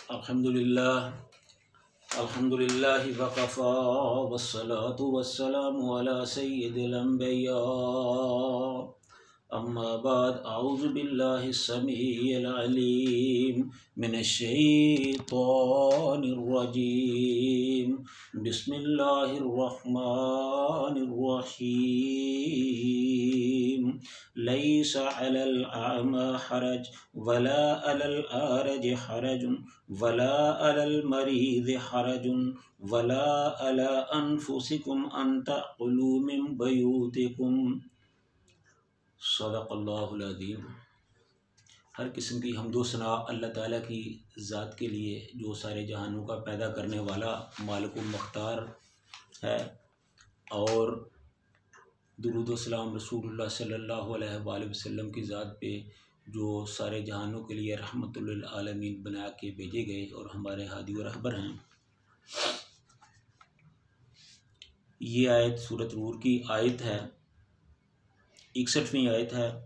अल्हम्दुलिल्लाहि वकफ़ा वस्सलातु वस्सलामु अला सय्यिदिल अंबिया अम्मा बाद अऊज़ु बिल्लाहि स्समीइल अलीम मिनश शैतानिर रजीम बिस्मिल्लाहिर रहमानिर रहीम लैसा अलल अमा हरज वला अलल आरज हरजुन वला अलल मरीज़ हरजुन वला अला अनफुसिकुम अन तअकुलू मिन बयूतिकुम। सदक़ल्लाहुल अज़ीम। हर किस्म की हम्दो सना अल्लाह ताला की ज़ात के लिए जो सारे जहानों का पैदा करने वाला मालिकुल मुख्तार है, और दुरूद व सलाम रसूलुल्लाह सल्लल्लाहु अलैहि वसल्लम की ज़ात पे जो सारे जहानों के लिए रहमतुल लिल आलमीन बना के भेजे गए और हमारे हादी और रहबर हैं। ये आयत सूरत नूर की आयत है, 61वीं आयत है,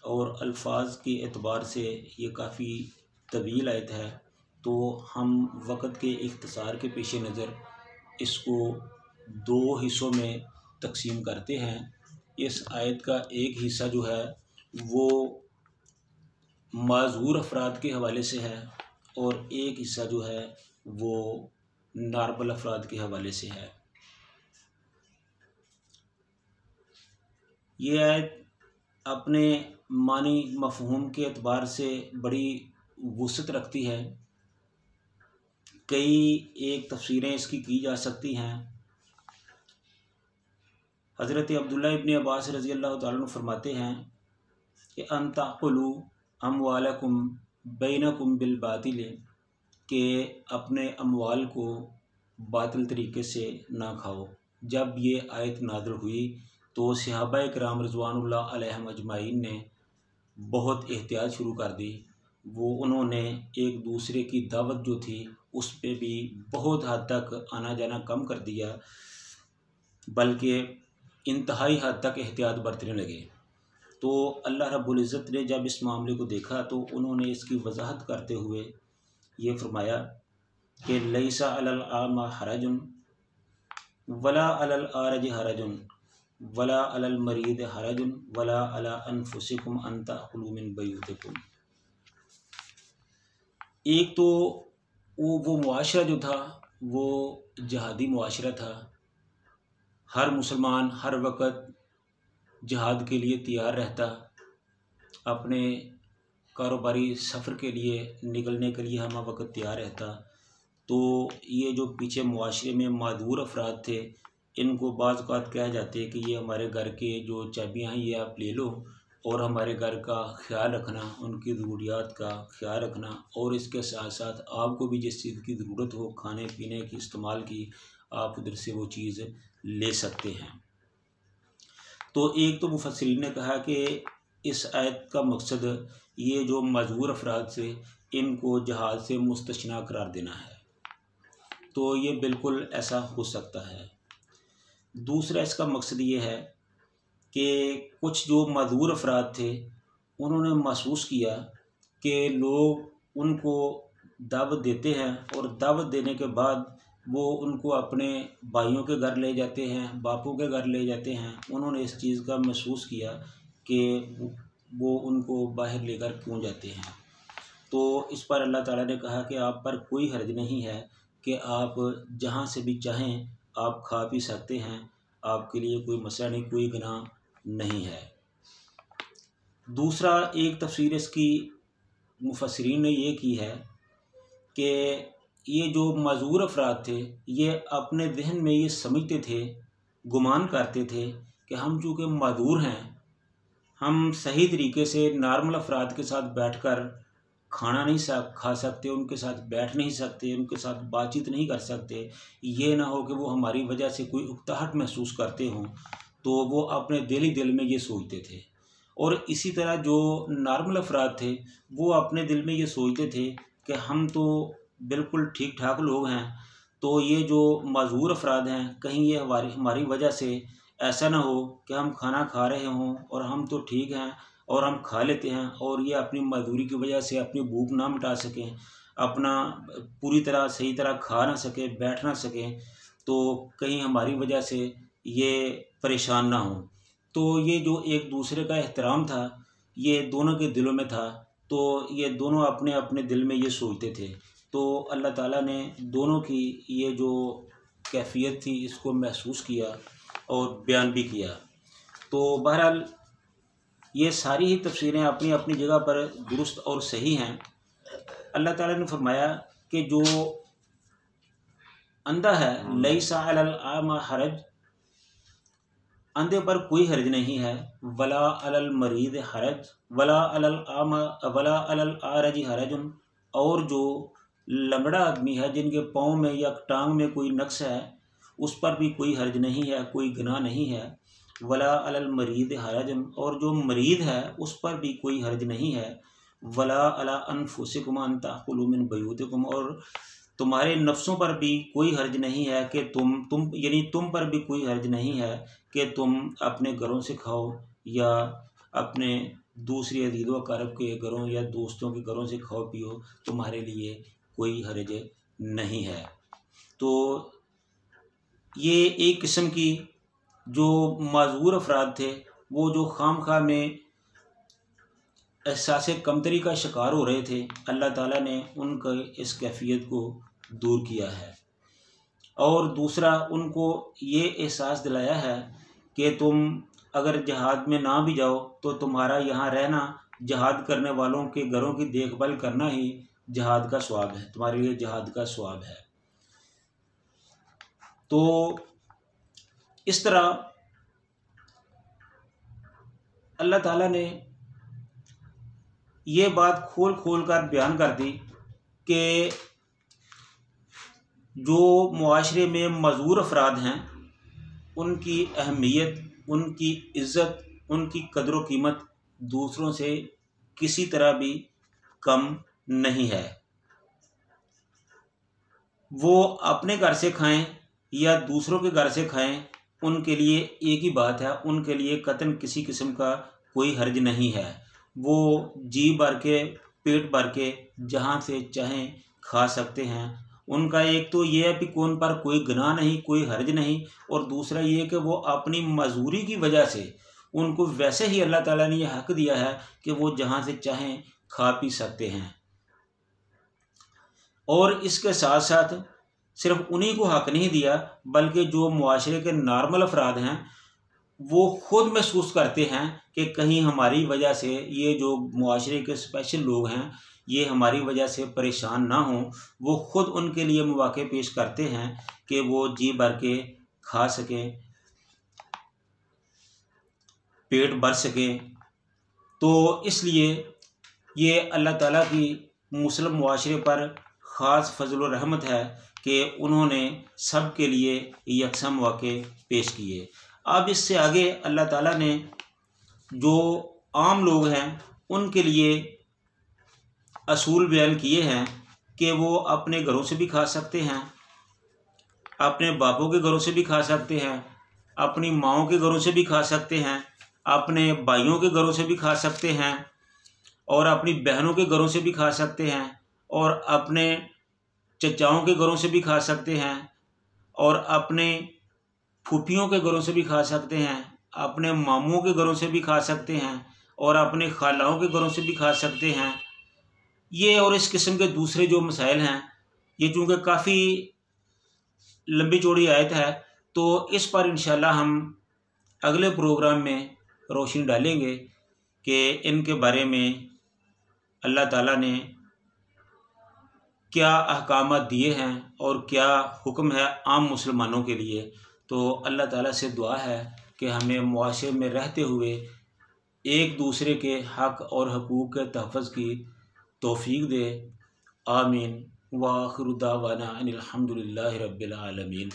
और अल्फाज के एतबार से ये काफ़ी तवील आयत है। तो हम वक़्त के इख्तिसार के पेश नज़र इसको दो हिस्सों में तकसीम करते हैं। इस आयत का एक हिस्सा जो है वो माज़ूर अफराद के हवाले से है, और एक हिस्सा जो है वो नॉर्मल अफराद के हवाले से है। ये आयत अपने मानी मफ़हूम के एतबार से बड़ी वुसअत रखती है। कई एक तफसीरें इसकी की जा सकती हैं। हज़रत अब्दुल्लाह इब्न अब्बास रज़ी अल्लाह तआला अन्हु फरमाते हैं कि अन ताकुलू अमवालकुम बैनकुम बिल बातिल, के अपने अमवाल को बातिल तरीके से ना खाओ। जब ये आयत नाज़िल हुई तो सहाबाए किराम रिज़वानुल्लाह अलैहिम अजमाइन ने बहुत एहतियात शुरू कर दी। उन्होंने एक दूसरे की दावत जो थी उस पे भी बहुत हद तक आना जाना कम कर दिया, बल्कि इंतहाई हद तक एहतियात बरतने लगे। तो अल्लाह रब्बुल इज़्ज़त ने जब इस मामले को देखा तो उन्होंने इसकी वजाहत करते हुए ये फरमाया कि लैसा अलल आमा हरजुन वला अलल आरज हरजुन वला अलल मरीद हरजुन वला अला अनफुसिकुम अन तअकुलू मिन बयूतिकुम। एक तो वो मुआशरा जो था वो जहादी मुआशरा था। हर मुसलमान हर वक़्त जिहाद के लिए तैयार रहता, अपने कारोबारी सफ़र के लिए निकलने के लिए हम वक़्त तैयार रहता। तो ये जो पीछे मुआशरे में मादूर अफराद थे, इनको बाज़ औक़ात कहा जाते कि ये हमारे घर के जो चाबियाँ हैं ये आप ले लो, और हमारे घर का ख्याल रखना, उनकी ज़रूरियात का ख्याल रखना, और इसके साथ साथ आपको भी जिस चीज़ की ज़रूरत हो खाने पीने की इस्तेमाल की, आप उधर से वो चीज़ ले सकते हैं। तो एक तो मुफस्सिरीन ने कहा कि इस आयत का मकसद ये जो मजबूर अफराद से इनको जहाज़ से मुस्तस्ना करार देना है। तो ये बिल्कुल ऐसा हो सकता है। दूसरा इसका मकसद ये है कि कुछ जो मजबूर अफराद थे उन्होंने महसूस किया कि लोग उनको दावत देते हैं, और दावत देने के बाद वो उनको अपने भाइयों के घर ले जाते हैं, बापों के घर ले जाते हैं। उन्होंने इस चीज़ का महसूस किया कि वो उनको बाहर लेकर क्यों जाते हैं। तो इस पर अल्लाह ताला ने कहा कि आप पर कोई हर्ज नहीं है कि आप जहाँ से भी चाहें आप खा पी सकते हैं, आपके लिए कोई मसला नहीं, कोई गुनाह नहीं है। दूसरा एक तफसीर इसकी मुफस्सिरीन ने ये की है कि ये जो मजबूर अफराद थे ये अपने जहन में ये समझते थे, गुमान करते थे कि हम चूँकि मजबूर हैं, हम सही तरीके से नॉर्मल अफराद के साथ बैठकर खाना नहीं खा सकते, उनके साथ बैठ नहीं सकते, उनके साथ बातचीत नहीं कर सकते। ये ना हो कि वो हमारी वजह से कोई उकताहट महसूस करते हों, तो वो अपने दिल ही दिल में ये सोचते थे। और इसी तरह जो नॉर्मल अफराद थे वो अपने दिल में ये सोचते थे कि हम तो बिल्कुल ठीक ठाक लोग हैं, तो ये जो मजबूर अफराद हैं कहीं ये हमारी वजह से ऐसा ना हो कि हम खाना खा रहे हों और हम तो ठीक हैं और हम खा लेते हैं, और ये अपनी मजदूरी की वजह से अपनी भूख ना मिटा सकें। अपना पूरी तरह सही तरह खा ना सके, बैठ ना सकें, तो कहीं हमारी वजह से ये परेशान ना हों। तो ये जो एक दूसरे का एहतराम था, ये दोनों के दिलों में था। तो ये दोनों अपने अपने दिल में ये सोचते थे। तो अल्लाह ताला ने दोनों की ये जो कैफियत थी इसको महसूस किया और बयान भी किया। तो बहरहाल ये सारी ही तफसीरें अपनी अपनी जगह पर दुरुस्त और सही हैं। अल्लाह ताला ने फरमाया कि जो अंधा है, लैसा अलल आमा हरज, अंधे पर कोई हर्ज नहीं है, वला अलल मरीद हरज वला अलल आमा वला अलल आरज हरजुन, और जो लंगड़ा आदमी है जिनके पाँव में या टांग में कोई नक्स है उस पर भी कोई हर्ज नहीं है, कोई गुनाह नहीं है। वला अलल मरीद हरजुन, और जो मरीद है उस पर भी कोई हर्ज नहीं है। वला अला अनफुसिकुम अन ताकुलू मिन बयूतिकुम, और तुम्हारे नफ्सों पर भी कोई हर्ज नहीं है कि तुम यानी तुम पर भी कोई हर्ज नहीं है कि तुम अपने घरों से खाओ या अपने दूसरी अजीज़ व अक़ारब के घरों या दोस्तों के घरों से खाओ पियो, तुम्हारे लिए कोई हर्ज नहीं है। तो ये एक किस्म की जो माजूर अफराद थे, वो जो खामखा में एहसास कमतरी का शिकार हो रहे थे, अल्लाह ताला ने उनका इस कैफियत को दूर किया है। और दूसरा, उनको ये एहसास दिलाया है कि तुम अगर जहाद में ना भी जाओ तो तुम्हारा यहाँ रहना, जहाद करने वालों के घरों की देखभाल करना ही जहाद का स्वाब है, तुम्हारे लिए जहाद का स्वाब है। तो इस तरह अल्लाह ताला ने ये बात खोल खोल कर बयान कर दी कि जो मुआशरे में मजूर अफराद हैं उनकी अहमियत, उनकी इज़्ज़त, उनकी कदर व कीमत दूसरों से किसी तरह भी कम नहीं है। वो अपने घर से खाएं या दूसरों के घर से खाएं, उनके लिए एक ही बात है, उनके लिए कतन किसी किस्म का कोई हर्ज नहीं है। वो जी भर के, पेट भर के जहाँ से चाहें खा सकते हैं। उनका एक तो ये है कि कौन पर कोई गुनाह नहीं, कोई हर्ज नहीं, और दूसरा ये कि वो अपनी मजदूरी की वजह से उनको वैसे ही अल्लाह ताला ने यह हक दिया है कि वो जहाँ से चाहें खा पी सकते हैं। और इसके साथ साथ सिर्फ उन्हीं को हक नहीं दिया, बल्कि जो मुआशरे के नॉर्मल अफराद हैं वो खुद महसूस करते हैं कि कहीं हमारी वजह से ये जो मुआशरे के स्पेशल लोग हैं ये हमारी वजह से परेशान ना हों। वो खुद उनके लिए मौके पेश करते हैं कि वो जी भर के खा सकें, पेट भर सकें। तो इसलिए ये अल्लाह ताला की मुस्लिम मुआशरे पर ख़ास फजल व रहमत है कि उन्होंने सब के लिए यकसम मौके पेश किए। अब इससे आगे अल्लाह ताला ने जो आम लोग हैं उनके लिए असूल बयान किए हैं कि वो अपने घरों से भी खा सकते हैं, अपने बापों के घरों से भी खा सकते हैं, अपनी माओं के घरों से भी खा सकते हैं, अपने भाइयों के घरों से भी खा सकते हैं, और अपनी बहनों के घरों से भी खा सकते हैं, और अपने चचाओं के घरों से भी खा सकते हैं, और अपने फूफियों के घरों से भी खा सकते हैं, अपने मामुओं के घरों से भी खा सकते हैं, और अपने खालाओं के घरों से भी खा सकते हैं। ये और इस किस्म के दूसरे जो मसाइल हैं, ये चूँकि काफ़ी लंबी चौड़ी आयत है, तो इस पर इंशाल्लाह हम अगले प्रोग्राम में रोशनी डालेंगे कि इनके बारे में अल्लाह ताला ने क्या अहकाम दिए हैं और क्या हुक्म है आम मुसलमानों के लिए। तो अल्लाह ताला से दुआ है कि हमें मुआशरे में रहते हुए एक दूसरे के हक़ और हकूक़ के तहफ़्फ़ुज़ की तौफ़ीक़ दे। आमीन। व आखिरु दावाना अनिल हम्दुलिल्लाहि रब्बिल आलमीन।